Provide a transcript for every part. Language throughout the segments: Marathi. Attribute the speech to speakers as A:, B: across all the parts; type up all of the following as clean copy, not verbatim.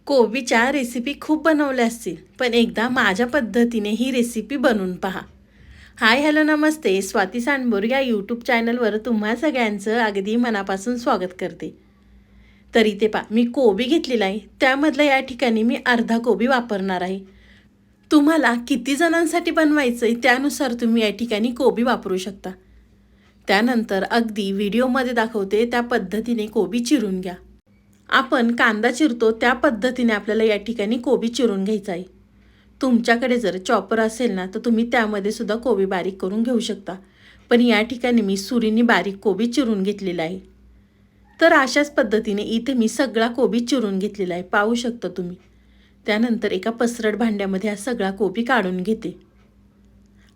A: कोबीच्या रेसिपी खूप बनवल्या असतील, पण एकदा माझ्या पद्धतीने ही रेसिपी बनवून पहा. हाय हॅलो नमस्ते, स्वाती सांडबोर या यूट्यूब चॅनलवर तुम्हा सगळ्यांचं अगदी मनापासून स्वागत करते. तर इथे पहा, मी कोबी घेतलेला आहे. त्यामधलं या ठिकाणी मी अर्धा कोबी वापरणार आहे. तुम्हाला किती जणांसाठी बनवायचं आहे त्यानुसार तुम्ही या ठिकाणी कोबी वापरू शकता. त्यानंतर अगदी व्हिडिओमध्ये दाखवते त्या पद्धतीने कोबी चिरून घ्या. आपण कांदा चिरतो त्या पद्धतीने आपल्याला या ठिकाणी कोबी चिरून घ्यायचा आहे. तुमच्याकडे जर चॉपर असेल ना तर तुम्ही त्यामध्ये सुद्धा कोबी बारीक करून घेऊ शकता. पण या ठिकाणी मी सुरीने बारीक कोबी चिरून घेतलेला आहे. तर अशाच पद्धतीने इथे मी सगळा कोबी चिरून घेतलेला आहे, पाहू शकता तुम्ही. त्यानंतर एका पसरट भांड्यामध्ये हा सगळा कोबी काढून घेते.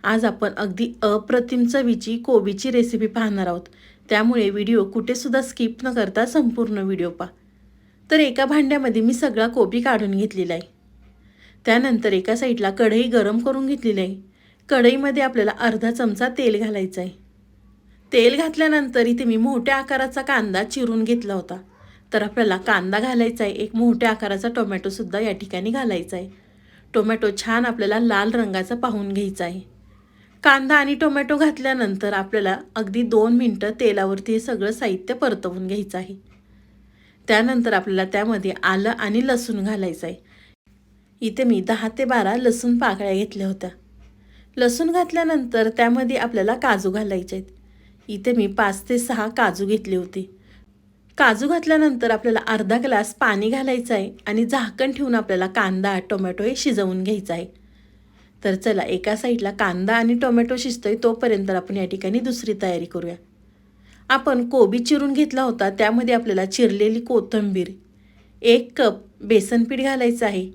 A: आज आपण अगदी अप्रतिम चवीची कोबीची रेसिपी पाहणार आहोत. त्यामुळे व्हिडिओ कुठेसुद्धा स्किप न करता संपूर्ण व्हिडिओ पहा. तर एका भांड्यामध्ये मी सगळा कोबी काढून घेतलेला आहे. त्यानंतर एका साईडला कढई गरम करून घेतलेली आहे. कढईमध्ये आपल्याला अर्धा चमचा तेल घालायचं आहे. तेल घातल्यानंतर इथे मी मोठ्या आकाराचा कांदा चिरून घेतला होता. तर आपल्याला कांदा घालायचा आहे. एक मोठ्या आकाराचा टोमॅटोसुद्धा या ठिकाणी घालायचा आहे. टोमॅटो छान आपल्याला लाल रंगाचा पाहून घ्यायचा आहे. कांदा आणि टोमॅटो घातल्यानंतर आपल्याला अगदी 2 मिनटं तेलावरती हे सगळं साहित्य परतवून घ्यायचं आहे. त्यानंतर आपल्याला त्यामध्ये आलं आणि लसूण घालायचं आहे. इथे मी 10 ते 12 लसूण पाकळ्या घेतल्या होत्या. लसूण घातल्यानंतर त्यामध्ये आपल्याला काजू घालायचे आहेत. इथे मी 5 ते 6 काजू घेतले होते. काजू घातल्यानंतर आपल्याला अर्धा ग्लास पाणी घालायचं आहे आणि झाकण ठेवून आपल्याला कांदा टोमॅटो हे शिजवून घ्यायचं आहे. तर चला, एका साईडला कांदा आणि टोमॅटो शिजतोय तोपर्यंत आपण या ठिकाणी दुसरी तयारी करूया. आपण कोबी चिरून घेतला होता त्यामध्ये आपल्याला चिरलेली कोथिंबीर, 1 कप बेसन पीठ घालायचं आहे.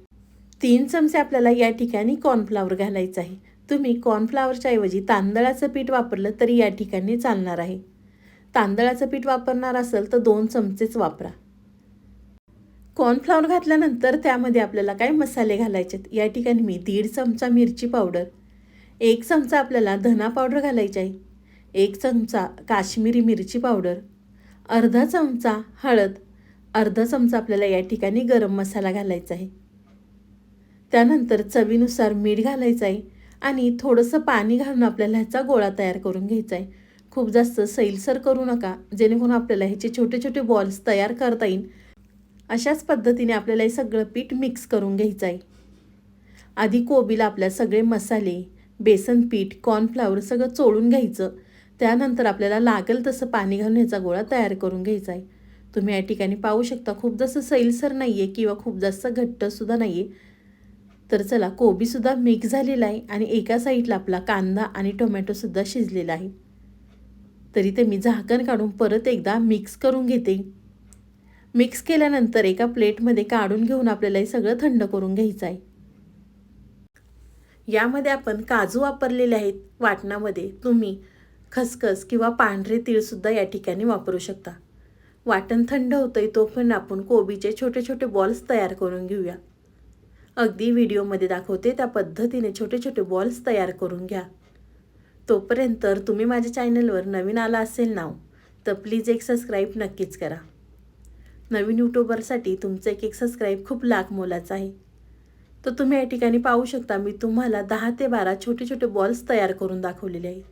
A: 3 चमचे आपल्याला या ठिकाणी कॉर्नफ्लॉवर घालायचं आहे. तुम्ही कॉर्नफ्लॉवरच्या ऐवजी तांदळाचं पीठ वापरलं तरी या ठिकाणी चालणार आहे. तांदळाचं पीठ वापरणार असेल तर 2 चमचेच वापरा. कॉर्नफ्लॉवर घातल्यानंतर त्यामध्ये आपल्याला काय मसाले घालायचे आहेत. या ठिकाणी मी 1.5 चमचा मिरची पावडर, 1 चमचा आपल्याला धना पावडर घालायची आहे, 1 चमचा काश्मीरी मिरची पावडर, अर्धा चमचा हळद, अर्धा चमचा आपल्याला या ठिकाणी गरम मसाला घालायचा आहे. त्यानंतर चवीनुसार मीठ घालायचं आहे आणि थोडंसं पाणी घालून आपल्याला ह्याचा गोळा तयार करून घ्यायचा आहे. खूप जास्त सैलसर करू नका, जेणेकरून आपल्याला ह्याचे छोटे छोटे बॉल्स तयार करता येईल. अशाच पद्धतीने आपल्याला हे सगळं पीठ मिक्स करून घ्यायचं आहे. आधी कोबीला आपल्या सगळे मसाले, बेसन पीठ, कॉर्नफ्लॉवर सगळं चोळून घ्यायचं. त्यानंतर आपल्याला लागेल तसं पाणी घालून ह्याचा गोळा तयार करून घ्यायचा आहे. तुम्ही या ठिकाणी पाहू शकता, खूप जास्त सैलसर नाही आहे किंवा खूप जास्त घट्टसुद्धा नाही आहे. तर चला, कोबीसुद्धा मिक्स झालेला आहे आणि एका साईडला आपला कांदा आणि टोमॅटोसुद्धा शिजलेला आहे. तरी ते मी झाकण काढून परत एकदा मिक्स करून घेते. मिक्स केल्यानंतर एका प्लेटमध्ये काढून घेऊन आपल्याला हे सगळं थंड करून घ्यायचं आहे. यामध्ये आपण काजू वापरलेले आहेत वाटणामध्ये. तुम्ही खसखस किंवा पांढरे तीळसुद्धा या ठिकाणी वापरू शकता. वाटण थंड होतंय तोपर्यंत आपण कोबीचे छोटे छोटे बॉल्स तयार करून घेऊया. अगदी व्हिडिओमध्ये दाखवते त्या पद्धतीने छोटे छोटे बॉल्स तयार करून घ्या. तोपर्यंत तुम्ही माझ्या चॅनलवर नवीन आला असेल ना तर प्लीज एक सबस्क्राईब नक्कीच करा. नवीन यूट्यूबरसाठी तुमचं एक सबस्क्राईब खूप लाख मोलाचं आहे. तर तुम्ही या ठिकाणी पाहू शकता, मी तुम्हाला 10 ते 12 छोटे छोटे बॉल्स तयार करून दाखवलेले आहेत.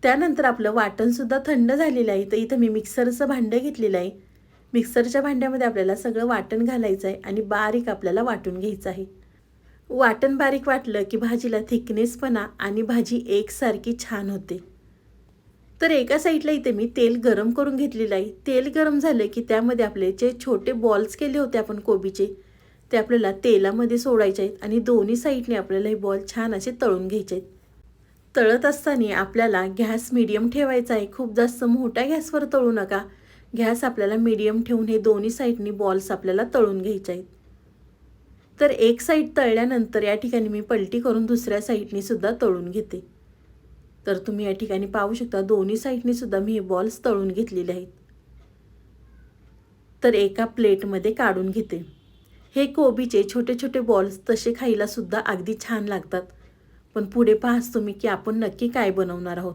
A: त्यानंतर आपलं वाटणसुद्धा थंड झालेलं आहे. तर इथं मी मिक्सरचं भांडं घेतलेलं आहे. मिक्सरच्या भांड्यामध्ये आपल्याला सगळं वाटण घालायचं आहे आणि बारीक आपल्याला वाटून घ्यायचं आहे. वाटण बारीक वाटलं की भाजीला थिकनेसपणा आणि भाजी एकसारखी छान होते. तर एका साईडला इथे मी तेल गरम करून घेतलेलं आहे. तेल गरम झालं की त्यामध्ये आपले जे छोटे बॉल्स केले होते आपण कोबीचे, ते आपल्याला तेलामध्ये सोडायचे आहेत आणि दोन्ही साईडने आपल्याला हे बॉल छान असे तळून घ्यायचे आहेत. तळत असताना आपल्याला गॅस मीडियम ठेवायचा आहे. खूप जास्त मोठ्या गॅसवर तळू नका. गॅस आपल्याला मीडियम ठेवून हे दोन्ही साईडनी बॉल्स आपल्याला तळून घ्यायचे आहेत. तर एक साईड तळल्यानंतर या ठिकाणी मी पलटी करून दुसऱ्या साईडनी सुद्धा तळून घेते. तर तुम्ही या ठिकाणी पाहू शकता, दोन्ही साईडनी सुद्धा मी हे बॉल्स तळून घेतलेले आहेत. तर एका प्लेटमध्ये काढून घेते. हे कोबीचे छोटे छोटे बॉल्स तसे खायला सुद्धा अगदी छान लागतात. पण पुढे पाहाच तुम्ही की आपण नक्की काय बनवणार आहोत.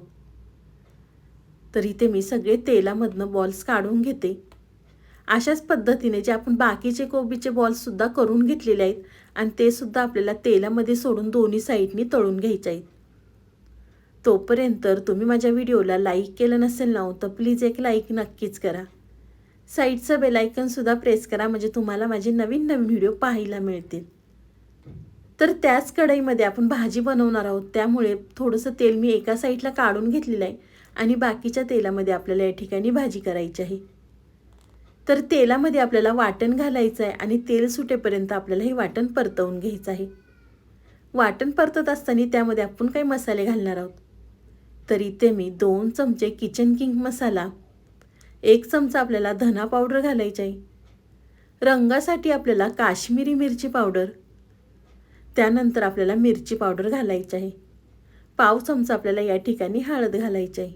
A: तर इथे मी सगळे तेलामधनं बॉल्स काढून घेते अशाच पद्धतीने जे आपण बाकीचे कोबीचे बॉल्ससुद्धा करून घेतलेले आहेत आणि ते सुद्धा आपल्याला तेलामध्ये सोडून दोन्ही साईडनी तळून घ्यायचे आहेत. तोपर्यंत तुम्ही माझ्या व्हिडिओला लाईक केलं नसेल ना तर प्लीज एक लाईक नक्कीच करा. साईडचं बेल आयकॉनसुद्धा प्रेस करा म्हणजे तुम्हाला माझे नवीन नवीन व्हिडिओ पाहायला मिळतील. तर त्याच कढईमध्ये आपण भाजी बनवणार आहोत, त्यामुळे थोडंसं तेल मी एका साईडला काढून घेतलेलं आहे आणि बाकीच्या तेलामध्ये आपल्याला या ठिकाणी भाजी करायची आहे. तर तेलामध्ये आपल्याला वाटण घालायचं आहे आणि तेल सुटेपर्यंत आपल्याला हे वाटण परतवून घ्यायचं आहे. वाटण परतत असताना त्यामध्ये आपण काही मसाले घालणार आहोत. तर इथे मी 2 चमचे किचन किंग मसाला, 1 चमचा आपल्याला धना पावडर घालायची आहे. रंगासाठी आपल्याला काश्मीरी मिरची पावडर, त्यानंतर आपल्याला मिरची पावडर घालायची आहे. पाव चमचा आपल्याला या ठिकाणी हळद घालायची आहे.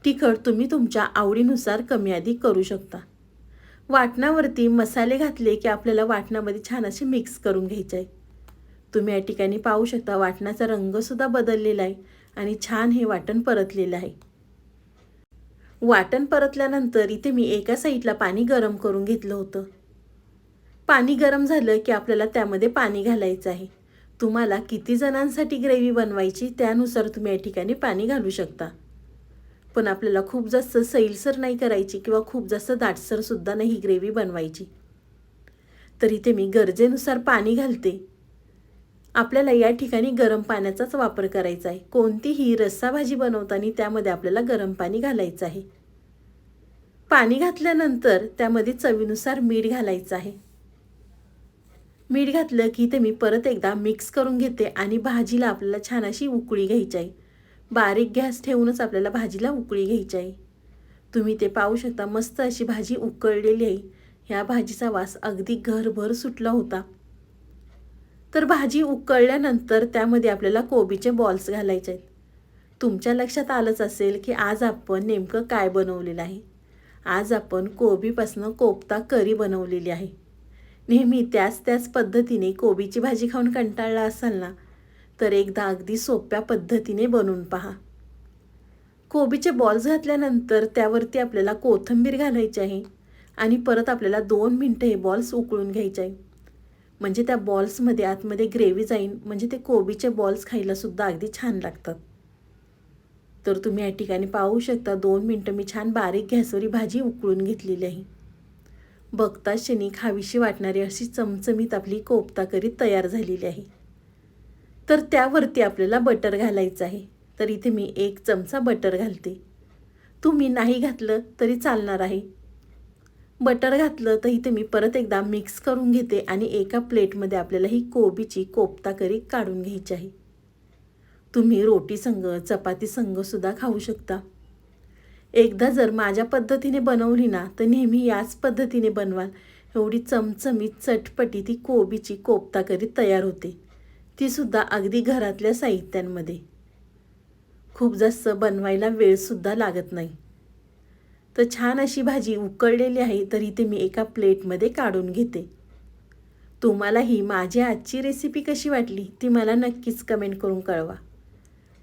A: तिखट तुम्ही तुमच्या आवडीनुसार कमी अधिक करू शकता. वाटणावरती मसाले घातले की आपल्याला वाटणामध्ये छान असे मिक्स करून घ्यायचे आहे. तुम्ही या ठिकाणी पाहू शकता वाटणाचा रंगसुद्धा बदललेला आहे आणि छान हे वाटण परतलेलं आहे. वाटण परतल्यानंतर इथे मी एका साईडला पाणी गरम करून घेतलं होतं. पाणी गरम झालं की आपल्याला त्यामध्ये पाणी घालायचं आहे. तुम्हाला किती जणांसाठी ग्रेव्ही बनवायची त्यानुसार तुम्ही या ठिकाणी पाणी घालू शकता. पण आपल्याला खूप जास्त सैलसर नाही करायची किंवा खूप जास्त दाटसरसुद्धा नाही ही ग्रेव्ही बनवायची. तर इथे मी गरजेनुसार पाणी घालते. आपल्याला या ठिकाणी गरम पाण्याचाच वापर करायचा आहे. कोणतीही रस्सा भाजी बनवताना त्यामध्ये आपल्याला गरम पाणी घालायचं आहे. पाणी घातल्यानंतर त्यामध्ये चवीनुसार मीठ घालायचं आहे. मीठ घातलं की ते मी परत एकदा मिक्स करून घेते आणि भाजीला आपल्याला छान अशी उकळी घ्यायची आहे. बारीक गॅस ठेवूनच आपल्याला भाजीला उकळी घ्यायची आहे. तुम्ही ते पाहू शकता मस्त अशी भाजी उकळलेली आहे. ह्या भाजीचा वास अगदी घरभर सुटला होता. तर भाजी उकळल्यानंतर त्यामध्ये आपल्याला कोबीचे बॉल्स घालायचे आहेत. तुमच्या लक्षात आलंच असेल की आज आपण नेमकं काय बनवलेलं आहे. आज आपण कोबीपासून कोफ्ता करी बनवलेली आहे. नेहमी त्याच पद्धतीने कोबीची भाजी खाऊन कंटाळला असाल ना तर एकदा अगदी सोप्या पद्धतीने बनवून पहा. कोबीचे बॉल्स घातल्यानंतर त्यावरती आपल्याला कोथिंबीर घालायची आहे आणि परत आपल्याला 2 मिनिटं हे बॉल्स उकळून घ्यायचे आहे. म्हणजे त्या बॉल्समध्ये आतमध्ये ग्रेव्ही जाईन म्हणजे ते कोबीचे बॉल्स खायलासुद्धा अगदी छान लागतात. तर तुम्ही या ठिकाणी पाहू शकता 2 मिनिटं मी छान बारीक गॅसवरी भाजी उकळून घेतलेली आहे. बघताच क्षणी खावीशी वाटणारी अशी चमचमीत आपली कोफ्ता करी तयार झालेली आहे. तर त्यावरती आपल्याला बटर घालायचं आहे. तर इथे मी 1 चमचा बटर घालते. तुम्ही नाही घातलं तरी चालणार आहे. बटर घातलं तर इथे मी परत एकदा मिक्स करून घेते आणि एका प्लेटमध्ये आपल्याला ही कोबीची कोफ्ता करी काढून घ्यायची आहे. तुम्ही रोटी संग, चपाती संग सुद्धा खाऊ शकता. एकदा जर माझ्या पद्धतीने बनवली ना तर नेहमी याच पद्धतीने बनवाल. एवढी चमचमीत चटपटी ती कोबीची कोफ्ता करी तयार होते. ती सुद्धा अगदी घरातल्या साहित्यांमध्ये. खूप जास्त बनवायला वेळसुद्धा लागत नाही. तर छान अशी भाजी उकळलेली आहे तर इथे मी एका प्लेटमध्ये काढून घेते. तुम्हाला ही माझी आजची रेसिपी कशी वाटली ती मला नक्कीच कमेंट करून कळवा.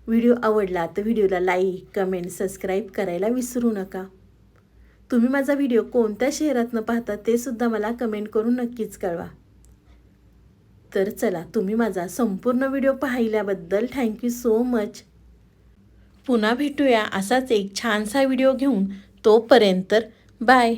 A: व्हिडिओ आवडला तर व्हिडिओला लाईक, कमेंट, सबस्क्राईब करायला विसरू नका. तुम्ही माझा व्हिडिओ कोणत्या शहरातनं पाहता ते सुद्धा मला कमेंट करून नक्कीच कळवा. तर चला, तुम्ही माझा संपूर्ण व्हिडिओ पाहिल्याबद्दल थँक्यू सो मच. पुन्हा भेटूया असाच एक छानसा व्हिडिओ घेऊन. तोपर्यंत बाय.